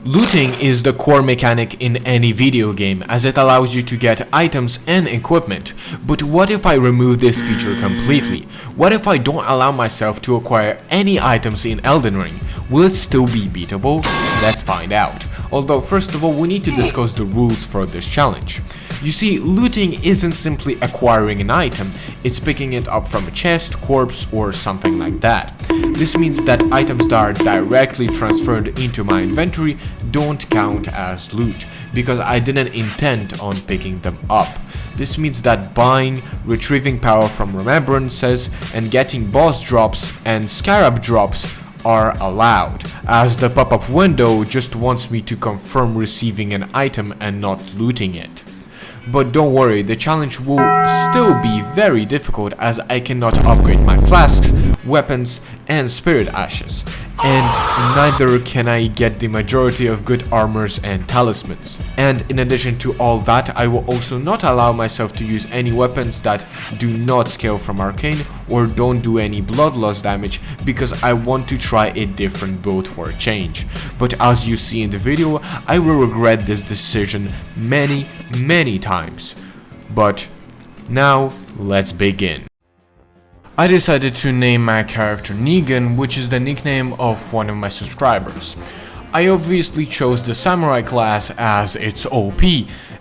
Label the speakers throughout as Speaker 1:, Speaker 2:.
Speaker 1: Looting is the core mechanic in any video game, as it allows you to get items and equipment. But what if I remove this feature completely? What if I don't allow myself to acquire any items in Elden Ring? Will it still be beatable? Let's find out. Although first of all, we need to discuss the rules for this challenge. You see, looting isn't simply acquiring an item, it's picking it up from a chest, corpse, or something like that. This means that items that are directly transferred into my inventory don't count as loot, because I didn't intend on picking them up. This means that buying, retrieving power from remembrances, and getting boss drops and scarab drops are allowed, as the pop-up window just wants me to confirm receiving an item and not looting it. But don't worry, the challenge will still be very difficult, as I cannot upgrade my flasks, weapons, and spirit ashes, and neither can I get the majority of good armors and talismans. And in addition to all that, I will also not allow myself to use any weapons that do not scale from arcane or don't do any blood loss damage, because I want to try a different build for a change. But as you see in the video, I will regret this decision many times. But now let's begin. I decided to name my character Negan, which is the nickname of one of my subscribers. I obviously chose the samurai class as it's OP,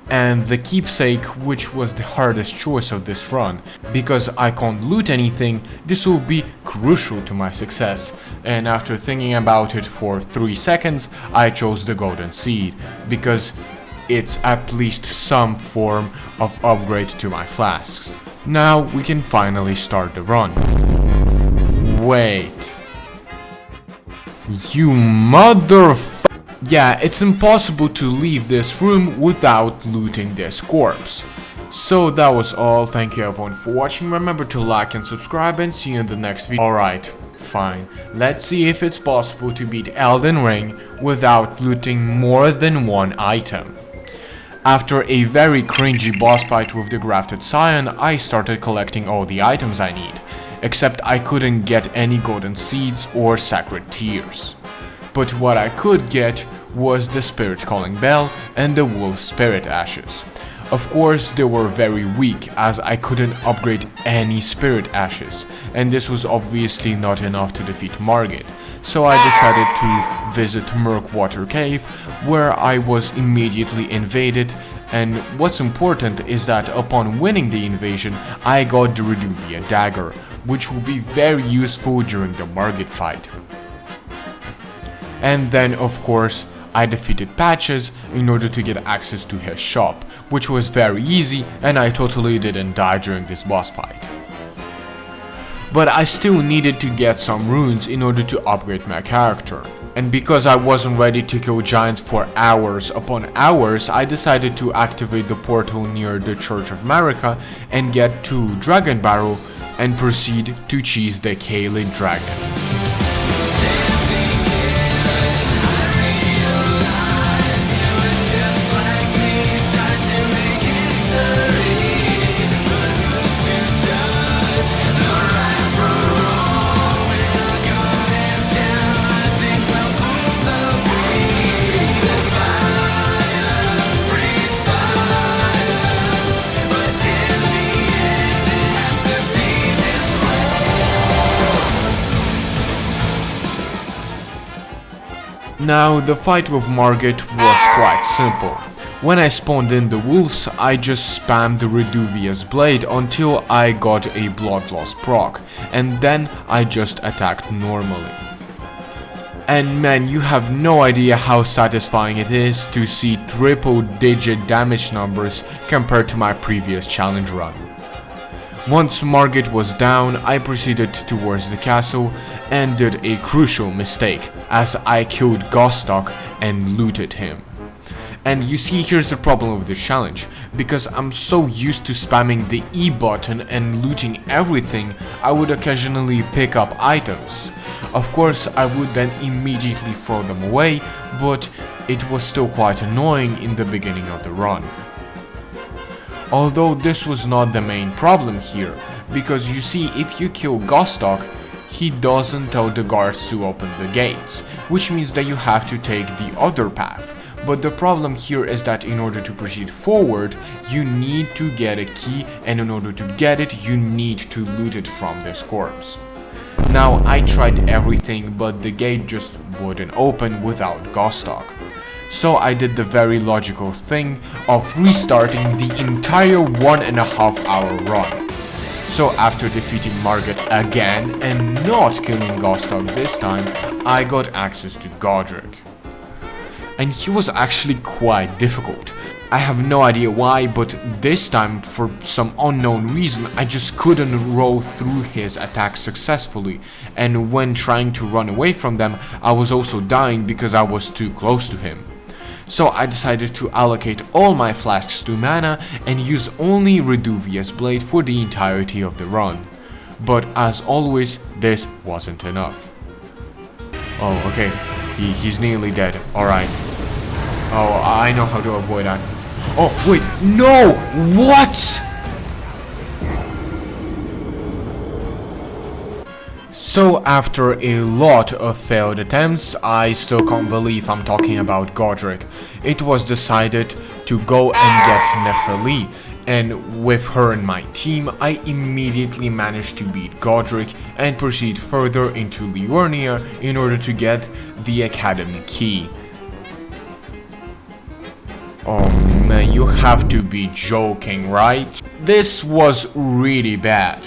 Speaker 1: and the keepsake, which was the hardest choice of this run. Because I can't loot anything, this will be crucial to my success, and after thinking about it for 3 seconds, I chose the golden seed, because it's at least some form of upgrade to my flasks. Now we can finally start the run. Wait. You Yeah, it's impossible to leave this room without looting this corpse. So that was all, thank you everyone for watching, remember to like and subscribe, and see you in the next video. Alright, fine, let's see if it's possible to beat Elden Ring without looting more than one item. After a very cringy boss fight with the grafted scion, I started collecting all the items I need, except I couldn't get any golden seeds or sacred tears. But what I could get was the spirit calling bell and the wolf spirit ashes. Of course, they were very weak, as I couldn't upgrade any spirit ashes, and this was obviously not enough to defeat Margit. So I decided to visit Murkwater Cave, where I was immediately invaded, and what's important is that upon winning the invasion, I got the Reduvia dagger, which will be very useful during the Margit fight. And then of course, I defeated Patches in order to get access to his shop, which was very easy, and I totally didn't die during this boss fight. But I still needed to get some runes in order to upgrade my character. And because I wasn't ready to kill giants for hours upon hours, I decided to activate the portal near the Church of Marika and get to Dragon Barrel and proceed to cheese the caelid dragon. Now, the fight with Margit was quite simple. When I spawned in the wolves, I just spammed the Reduvia's blade until I got a blood loss proc, and then I just attacked normally. And man, you have no idea how satisfying it is to see triple-digit damage numbers compared to my previous challenge run. Once Margit was down, I proceeded towards the castle and did a crucial mistake, as I killed Godrick and looted him. And you see, here's the problem with this challenge. Because I'm so used to spamming the E button and looting everything, I would occasionally pick up items. Of course, I would then immediately throw them away, but it was still quite annoying in the beginning of the run. Although this was not the main problem here, because you see, if you kill Godrick, he doesn't tell the guards to open the gates, which means that you have to take the other path. But the problem here is that in order to proceed forward, you need to get a key, and in order to get it, you need to loot it from this corpse. Now, I tried everything, but the gate just wouldn't open without Godstock. So I did the very logical thing of restarting the entire 1.5 hour run. So after defeating Margit again and not killing Godstock this time, I got access to Godrick. And he was actually quite difficult. I have no idea why, but this time, for some unknown reason, I just couldn't roll through his attacks successfully, and when trying to run away from them, I was also dying because I was too close to him. So I decided to allocate all my flasks to mana and use only Reduvia's blade for the entirety of the run. But as always, this wasn't enough. Oh, okay. He's nearly dead. Alright. Oh, I know how to avoid that. Oh, wait. No! What? So after a lot of failed attempts, I still can't believe I'm talking about Godrick. It was decided to go and get Nephili, and with her in my team, I immediately managed to beat Godrick and proceed further into Liurnia in order to get the Academy key. Oh man, you have to be joking, right? This was really bad.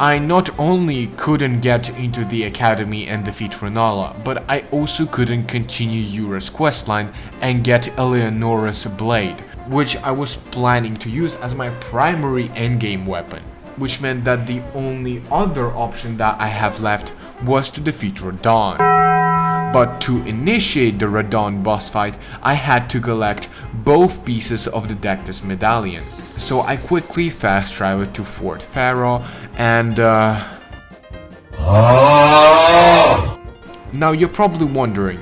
Speaker 1: I not only couldn't get into the Academy and defeat Renalla, but I also couldn't continue Yura's questline and get Eleonora's blade, which I was planning to use as my primary endgame weapon, which meant that the only other option that I have left was to defeat Radahn. But to initiate the Radahn boss fight, I had to collect both pieces of the Dectus medallion. So I quickly fast traveled to Fort Pharaoh and Now you're probably wondering,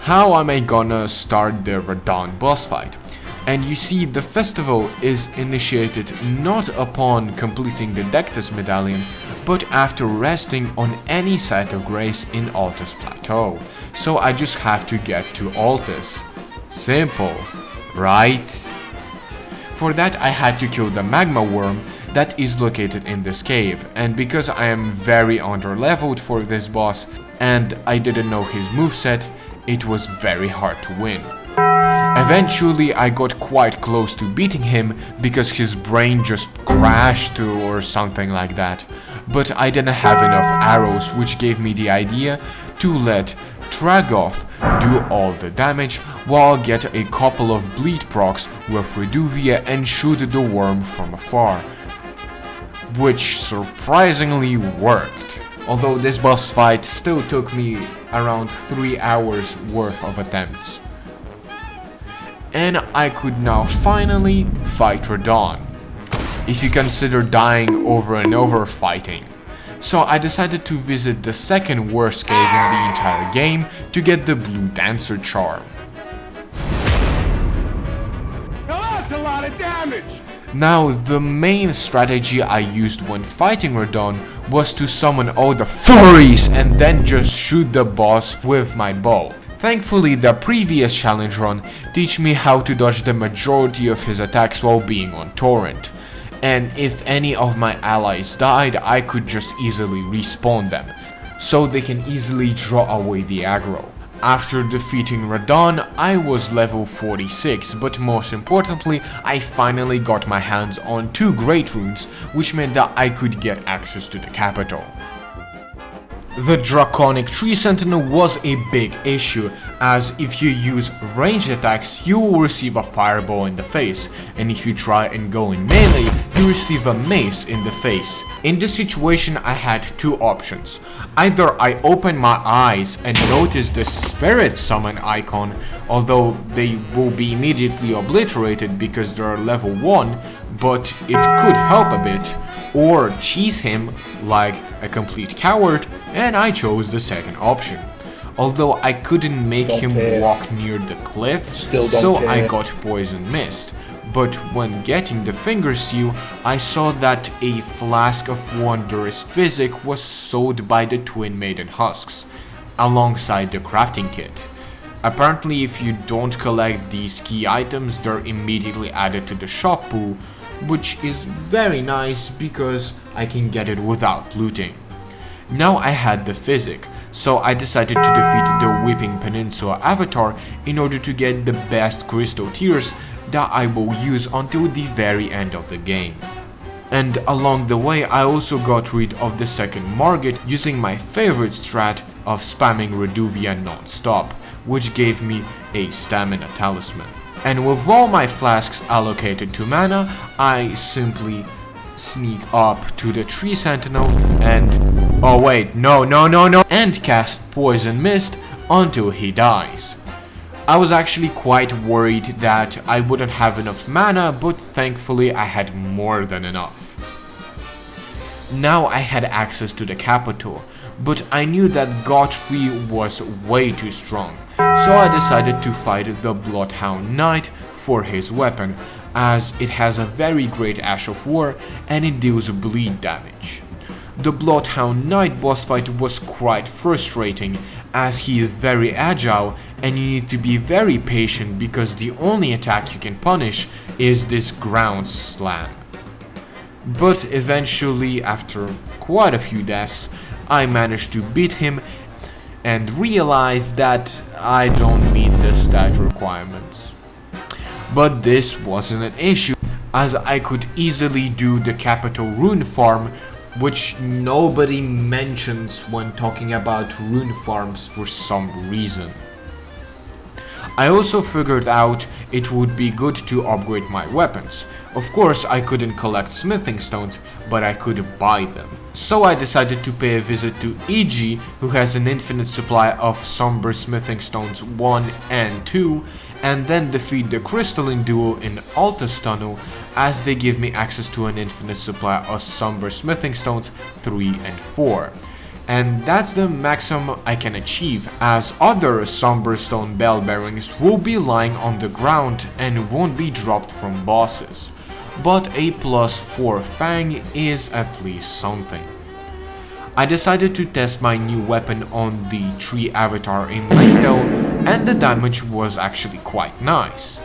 Speaker 1: how am I gonna start the Radahn boss fight? And you see, the festival is initiated not upon completing the Dectus medallion, but after resting on any site of grace in Altus Plateau. So I just have to get to Altus. Simple, right? For that I had to kill the magma worm that is located in this cave, and because I am very underleveled for this boss and I didn't know his moveset, it was very hard to win. Eventually I got quite close to beating him because his brain just crashed or something like that, but I didn't have enough arrows, which gave me the idea to let Tragoth do all the damage while get a couple of bleed procs with Reduvia and shoot the worm from afar, which surprisingly worked. Although this boss fight still took me around 3 hours worth of attempts. And I could now finally fight Radahn, if you consider dying over and over fighting. So I decided to visit the second worst cave in the entire game to get the Blue Dancer charm.
Speaker 2: Now that's a lot of damage!
Speaker 1: Now, the main strategy I used when fighting Radahn was to summon all the furries and then just shoot the boss with my bow. Thankfully, the previous challenge run teach me how to dodge the majority of his attacks while being on torrent. And if any of my allies died, I could just easily respawn them, so they can easily draw away the aggro. After defeating Radahn, I was level 46, but most importantly, I finally got my hands on 2 great runes, which meant that I could get access to the capital. The Draconic tree Sentinel was a big issue, as if you use ranged attacks, you will receive a fireball in the face, and if you try and go in melee, you receive a mace in the face. In this situation, I had 2 options. Either I open my eyes and notice the spirit summon icon, although they will be immediately obliterated because they're level 1, but it could help a bit, or cheese him like a complete coward, and I chose the second option. Although I couldn't make him walk near the cliff, so I got poison mist, but when getting the finger seal, I saw that a flask of wondrous physic was sold by the Twin Maiden husks, alongside the crafting kit. Apparently, if you don't collect these key items, they're immediately added to the shop pool, which is very nice because I can get it without looting. Now I had the physic, so I decided to defeat the Weeping Peninsula avatar in order to get the best crystal tears that I will use until the very end of the game. And along the way I also got rid of the second Margit using my favorite strat of spamming Reduvia non-stop, which gave me a stamina talisman. And with all my flasks allocated to mana, I simply sneak up to the tree sentinel and... oh wait, no, and cast Poison Mist until he dies. I was actually quite worried that I wouldn't have enough mana, but thankfully I had more than enough. Now I had access to the capital, but I knew that Godfrey was way too strong, so I decided to fight the Bloodhound Knight for his weapon, as it has a very great Ash of War and it deals bleed damage. The Bloodhound Knight boss fight was quite frustrating, as he is very agile and you need to be very patient because the only attack you can punish is this ground slam. But eventually, after quite a few deaths, I managed to beat him and realized that I don't meet the stat requirements. But this wasn't an issue, as I could easily do the capital rune farm, which nobody mentions when talking about rune farms for some reason. I also figured out it would be good to upgrade my weapons. Of course I couldn't collect smithing stones, but I could buy them. So I decided to pay a visit to E.G., who has an infinite supply of somber smithing stones 1 and 2, and then defeat the crystalline duo in Altus tunnel, as they give me access to an infinite supply of somber smithing stones 3 and 4. And that's the maximum I can achieve, as other somber stone bell bearings will be lying on the ground and won't be dropped from bosses. But a +4 fang is at least something. I decided to test my new weapon on the tree avatar in Lando, and the damage was actually quite nice.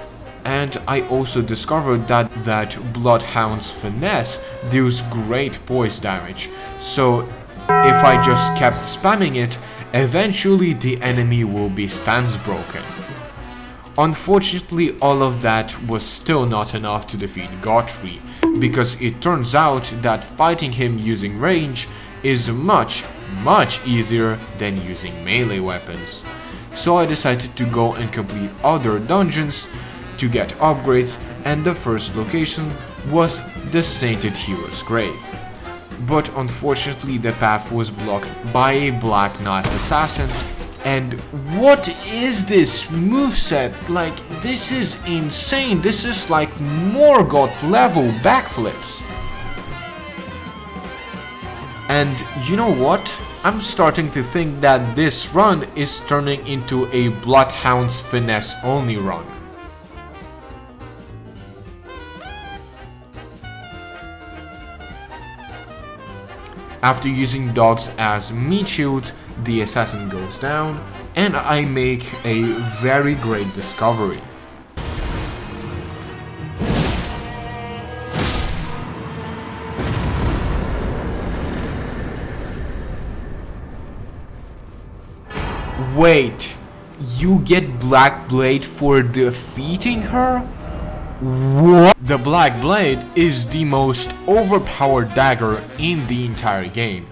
Speaker 1: And I also discovered that Bloodhound's Finesse deals great poise damage, so if I just kept spamming it, eventually the enemy will be stance broken. Unfortunately, all of that was still not enough to defeat Godfrey, because it turns out that fighting him using range is much easier than using melee weapons. So I decided to go and complete other dungeons to get upgrades, and the first location was the Sainted Hero's Grave. But unfortunately the path was blocked by a Black Knife assassin, and what is this moveset? Like, this is insane. This is like Morgott level backflips. And you know what? I'm starting to think that this run is turning into a Bloodhound's Finesse only run. After using dogs as meat shields, the assassin goes down, and I make a very great discovery. Wait, you get Black Blade for defeating her? What? The Black Blade is the most overpowered dagger in the entire game,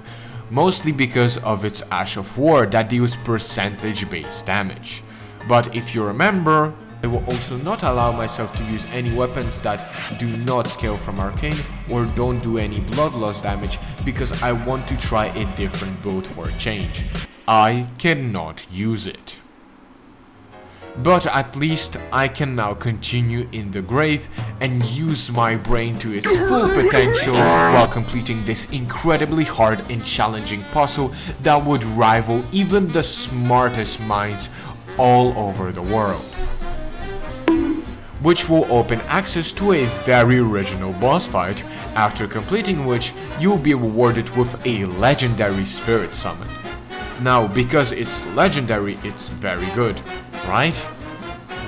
Speaker 1: mostly because of its Ash of War that deals percentage-based damage. But if you remember, I will also not allow myself to use any weapons that do not scale from arcane or don't do any blood loss damage, because I want to try a different build for a change. I cannot use it. But at least I can now continue in the grave and use my brain to its full potential while completing this incredibly hard and challenging puzzle that would rival even the smartest minds all over the world. which will open access to a very original boss fight, after completing which you'll be rewarded with a legendary spirit summon. Now, because it's legendary, it's very good, right?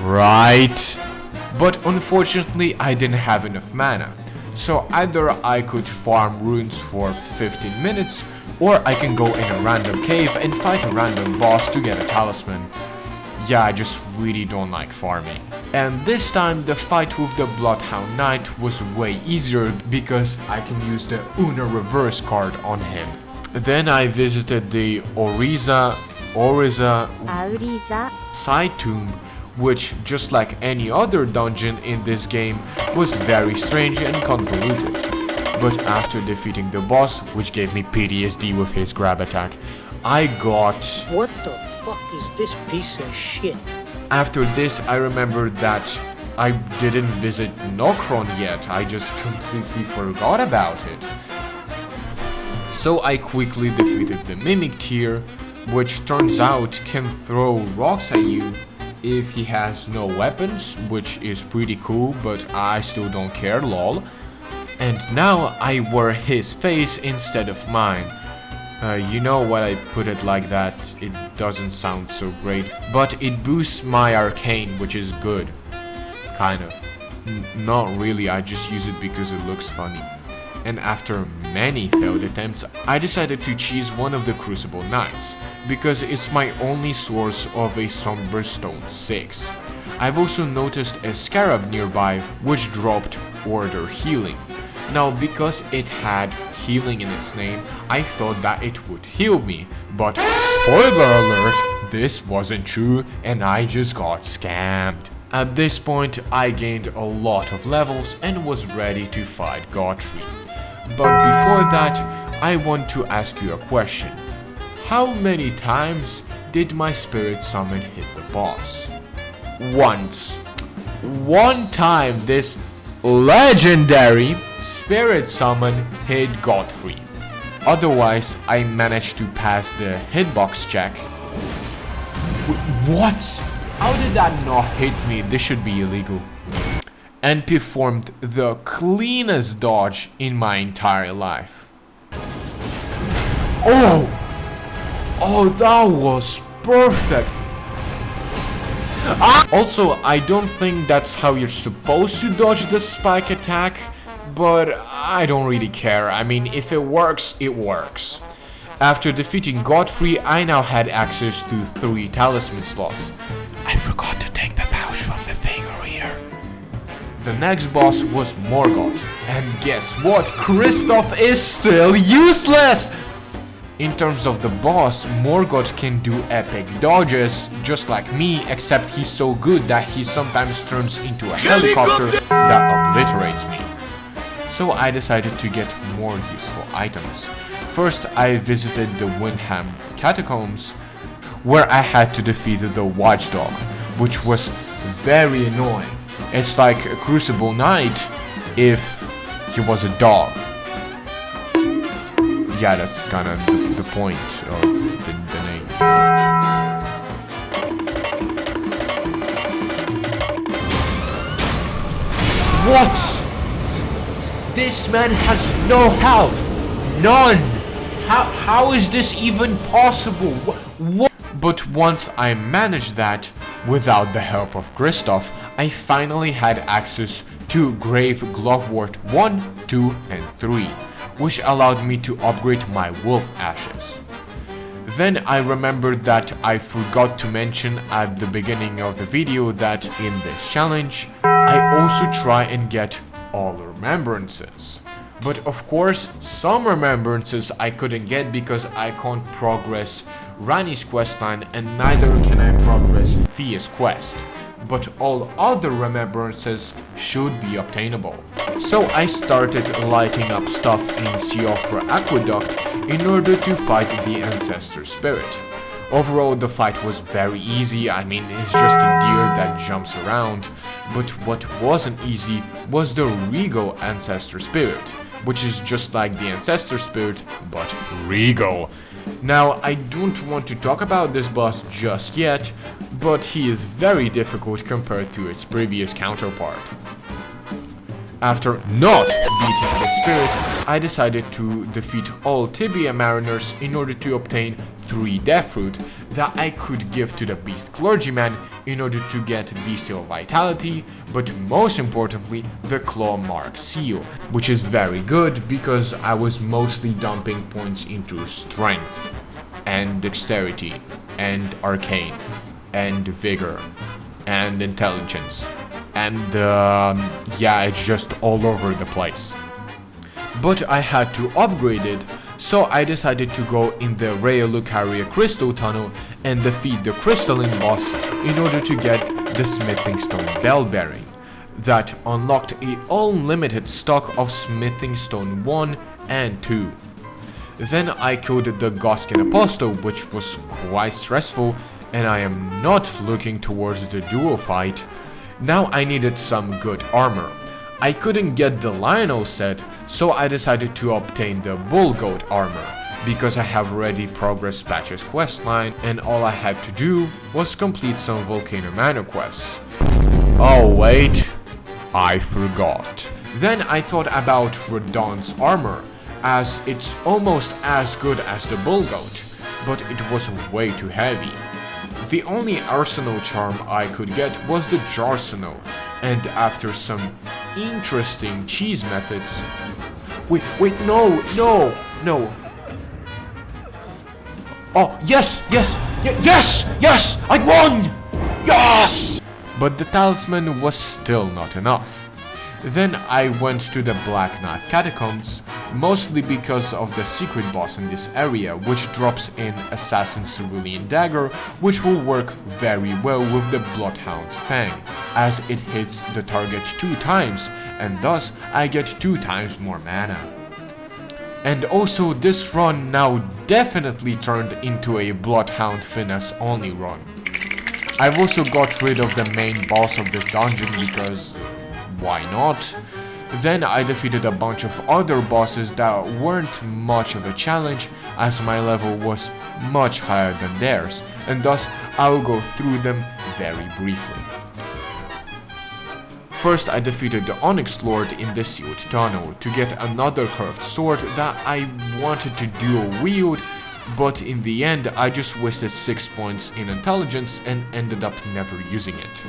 Speaker 1: Right. But unfortunately, I didn't have enough mana. So either I could farm runes for 15 minutes, or I can go in a random cave and fight a random boss to get a talisman. Yeah, I just really don't like farming. And this time the fight with the Bloodhound Knight was way easier because I can use the Una reverse card on him. Then I visited the Oriza side tomb, which, just like any other dungeon in this game, was very strange and convoluted. But after defeating the boss, which gave me PTSD with his grab attack, I got...
Speaker 3: What the fuck is this piece of shit?
Speaker 1: After this, I remembered that I didn't visit Nokron yet, I just completely forgot about it. So I quickly defeated the Mimic tier, which turns out can throw rocks at you if he has no weapons, which is pretty cool, but I still don't care, lol. And now I wear his face instead of mine. You know why I put it like that, it doesn't sound so great, but it boosts my arcane, which is good. Kind of. Not really, I just use it because it looks funny. And after many failed attempts, I decided to choose one of the Crucible Knights, because it's my only source of a Somber Stone 6. I've also noticed a scarab nearby, which dropped Order Healing. Now, because it had healing in its name, I thought that it would heal me, but spoiler alert, this wasn't true and I just got scammed. At this point, I gained a lot of levels and was ready to fight Godfrey. But before that, I want to ask you a question. How many times did my spirit summon hit the boss? Once. One time this legendary spirit summon hit Godfrey. Otherwise, I managed to pass the hitbox check. What? How did that not hit me? This should be illegal. And performed the cleanest dodge in my entire life. Oh, that was perfect. Also, I don't think that's how you're supposed to dodge the spike attack, but I don't really care. I mean, if it works, it works. After defeating Godfrey, I now had access to 3 talisman slots. I forgot to take the pouch from the finger reader. The next boss was Morgott, and guess what? Kristoff is still useless! In terms of the boss, Morgott can do epic dodges, just like me, except he's so good that he sometimes turns into a helicopter that obliterates me. So I decided to get more useful items. First, I visited the Windham Catacombs, where I had to defeat the Watchdog, which was very annoying. It's like a Crucible Knight if he was a dog. Yeah, that's kind of the point of the name. What? This man has no health. None. How is this even possible? What? But once I managed that, without the help of Kristoff, I finally had access to Grave Glovewort 1, 2, and 3, which allowed me to upgrade my Wolf Ashes. Then I remembered that I forgot to mention at the beginning of the video that in this challenge, I also try and get all remembrances. But of course, some remembrances I couldn't get because I can't progress Ranni's questline and neither can I progress Thea's quest. But all other remembrances should be obtainable. So I started lighting up stuff in Siofra Aqueduct in order to fight the Ancestor Spirit. Overall, the fight was very easy. I mean, it's just a deer that jumps around. But what wasn't easy was the Regal Ancestor Spirit, which is just like the Ancestor Spirit, but regal. Now, I don't want to talk about this boss just yet, but he is very difficult compared to its previous counterpart. After not beating the spirit, I decided to defeat all Tibia Mariners in order to obtain 3 death fruit that I could give to the beast clergyman in order to get bestial vitality, but most importantly the claw mark seal, which is very good because I was mostly dumping points into strength and dexterity and arcane and vigor and intelligence. And yeah, it's just all over the place. But I had to upgrade it, so I decided to go in the raya lucaria crystal tunnel and defeat the crystalin boss in order to get the smithing stone bell bearing that unlocked a unlimited stock of smithing stone 1 and 2. Then I killed the godskin apostle, which was quite stressful, and I am not looking towards the duel fight. Now I needed some good armor. I couldn't get the Lionel set, so I decided to obtain the bull goat armor, because I have already progressed Patch's questline and all I had to do was complete some Volcano Manor quests. Oh wait, I forgot. Then I thought about Radahn's armor, as it's almost as good as the bull goat, but it was way too heavy. The only arsenal charm I could get was the Jarsenal, and after some interesting cheese methods... Wait, no! Oh, yes! I won! Yes! But the talisman was still not enough. Then I went to the Black Knife Catacombs, mostly because of the secret boss in this area, which drops in Assassin's Cerulean Dagger, which will work very well with the Bloodhound's Fang, as it hits the target 2 times, and thus I get 2 times more mana. And also this run now definitely turned into a Bloodhound finesse only run. I've also got rid of the main boss of this dungeon because... why not? Then I defeated a bunch of other bosses that weren't much of a challenge, as my level was much higher than theirs, and thus I will go through them very briefly. First I defeated the Onyx Lord in the sealed tunnel to get another curved sword that I wanted to dual wield, but in the end I just wasted 6 points in intelligence and ended up never using it.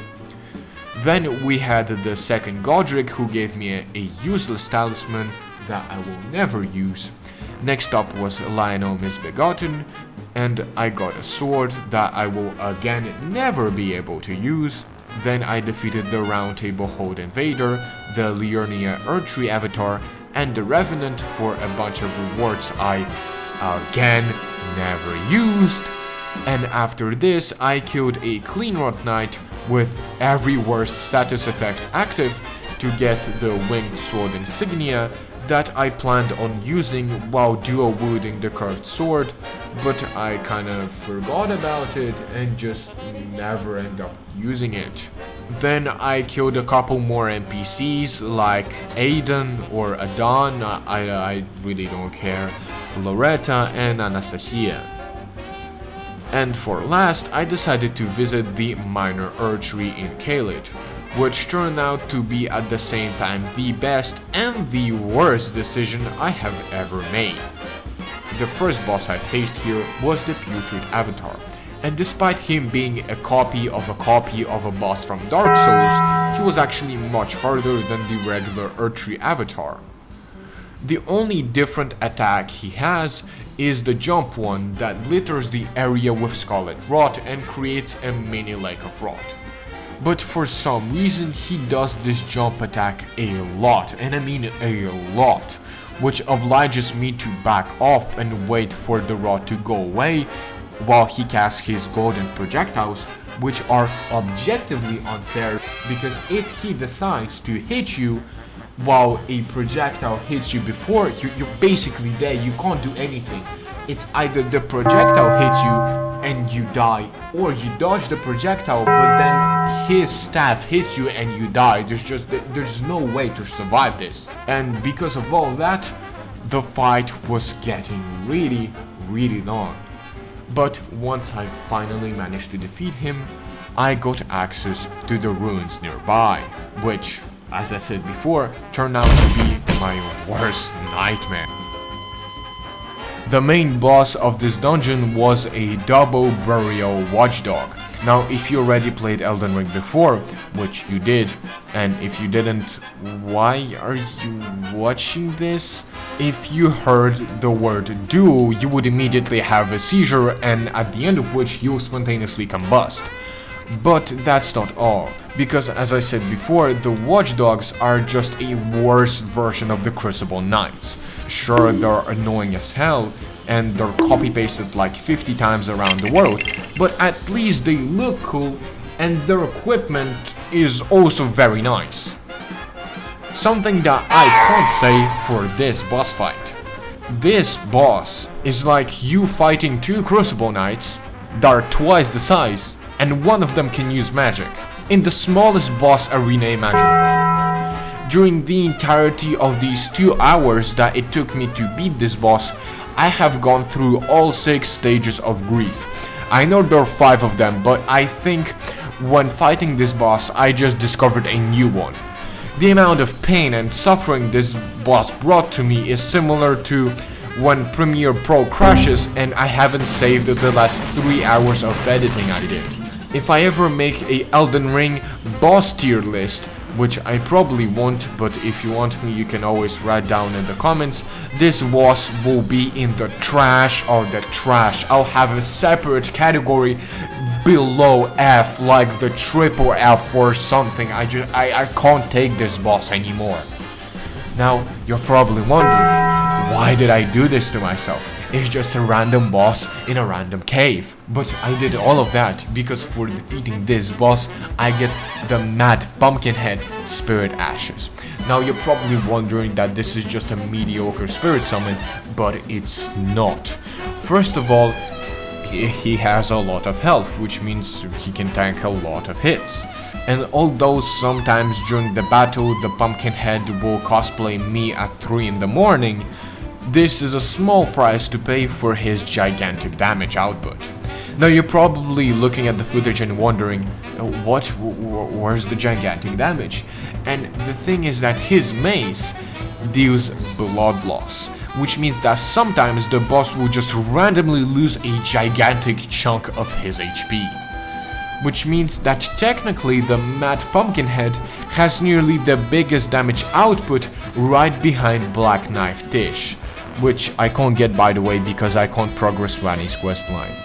Speaker 1: Then we had the second Godrick, who gave me a useless talisman that I will never use. Next up was Lionel Misbegotten, and I got a sword that I will again never be able to use. Then I defeated the Round Table Hold Invader, the Liurnia erdtree avatar, and the Revenant for a bunch of rewards I again never used. And after this I killed a Cleanrot Knight with every worst status effect active to get the Winged Sword insignia that I planned on using while dual wielding the curved sword, but I kind of forgot about it and just never end up using it. Then I killed a couple more NPCs like Aidan or Adon, I really don't care, Loretta and Anastasia. And for last, I decided to visit the minor erdtree in Caelid, which turned out to be at the same time the best and the worst decision I have ever made. The first boss I faced here was the Putrid Avatar, and despite him being a copy of a boss from Dark Souls, he was actually much harder than the regular erdtree avatar. The only different attack he has is the jump one that litters the area with scarlet rot and creates a mini lake of rot. But for some reason he does this jump attack a lot, and I mean a lot, which obliges me to back off and wait for the rot to go away while he casts his golden projectiles, which are objectively unfair because if he decides to hit you while a projectile hits you before, you're basically dead, you can't do anything. It's either the projectile hits you and you die, or you dodge the projectile but then his staff hits you and you die. There's no way to survive this. And because of all that, the fight was getting really long. But once I finally managed to defeat him, I got access to the ruins nearby, which, as I said before, turned out to be my worst nightmare. The main boss of this dungeon was a double burial watchdog. Now, if you already played Elden Ring before, which you did, and if you didn't, why are you watching this? If you heard the word duel, you would immediately have a seizure, and at the end of which you'll spontaneously combust. But that's not all, because as I said before, the watchdogs are just a worse version of the Crucible Knights. Sure, they're annoying as hell, and they're copy-pasted like 50 times around the world, but at least they look cool, and their equipment is also very nice. Something that I can't say for this boss fight. This boss is like you fighting two Crucible Knights that are twice the size, and one of them can use magic, in the smallest boss arena imaginable. During the entirety of these 2 hours that it took me to beat this boss, I have gone through all 6 stages of grief. I know there are 5 of them, but I think when fighting this boss I just discovered a new one. The amount of pain and suffering this boss brought to me is similar to when Premiere Pro crashes and I haven't saved the last 3 hours of editing I did. If I ever make a Elden Ring boss tier list, which I probably won't, but if you want me you can always write down in the comments, this boss will be in the trash of the trash. I'll have a separate category below F, like the triple F or something. I can't take this boss anymore. Now, you're probably wondering, why did I do this to myself? It's just a random boss in a random cave. But I did all of that because for defeating this boss, I get the Mad Pumpkinhead Spirit Ashes. Now you're probably wondering that this is just a mediocre spirit summon, but it's not. First of all, he has a lot of health, which means he can tank a lot of hits. And although sometimes during the battle the Pumpkinhead will cosplay me at 3 in the morning, this is a small price to pay for his gigantic damage output. Now you're probably looking at the footage and wondering, where's the gigantic damage? And the thing is that his mace deals blood loss, which means that sometimes the boss will just randomly lose a gigantic chunk of his HP. Which means that technically the Mad Pumpkinhead has nearly the biggest damage output right behind Black Knife Tish, which I can't get by the way because I can't progress Ranni's questline.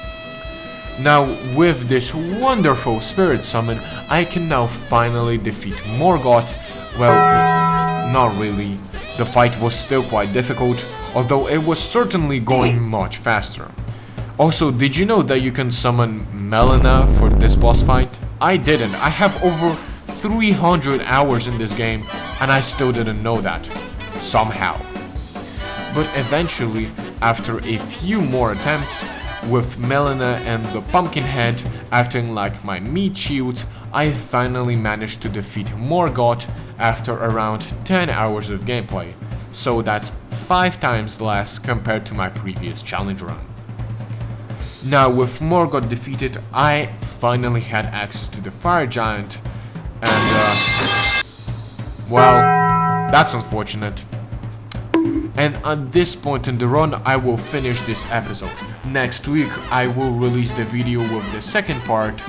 Speaker 1: Now with this wonderful spirit summon, I can now finally defeat Morgott. Well, not really. The fight was still quite difficult, although it was certainly going much faster. Also, did you know that you can summon Melina for this boss fight? I didn't. I have over 300 hours in this game and I still didn't know that. Somehow. But eventually, after a few more attempts, with Melina and the Pumpkinhead acting like my meat shield, I finally managed to defeat Morgott after around 10 hours of gameplay. So that's 5 times less compared to my previous challenge run. Now with Morgott defeated, I finally had access to the Fire Giant, and well, that's unfortunate. And at this point in the run, I will finish this episode. Next week, I will release the video with the second part.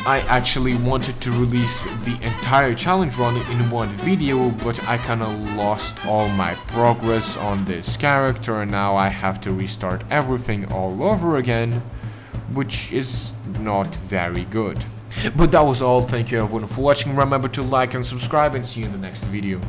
Speaker 1: I actually wanted to release the entire challenge run in one video, but I kinda lost all my progress on this character, and now I have to restart everything all over again, which is not very good. But that was all. Thank you everyone for watching. Remember to like and subscribe, and see you in the next video.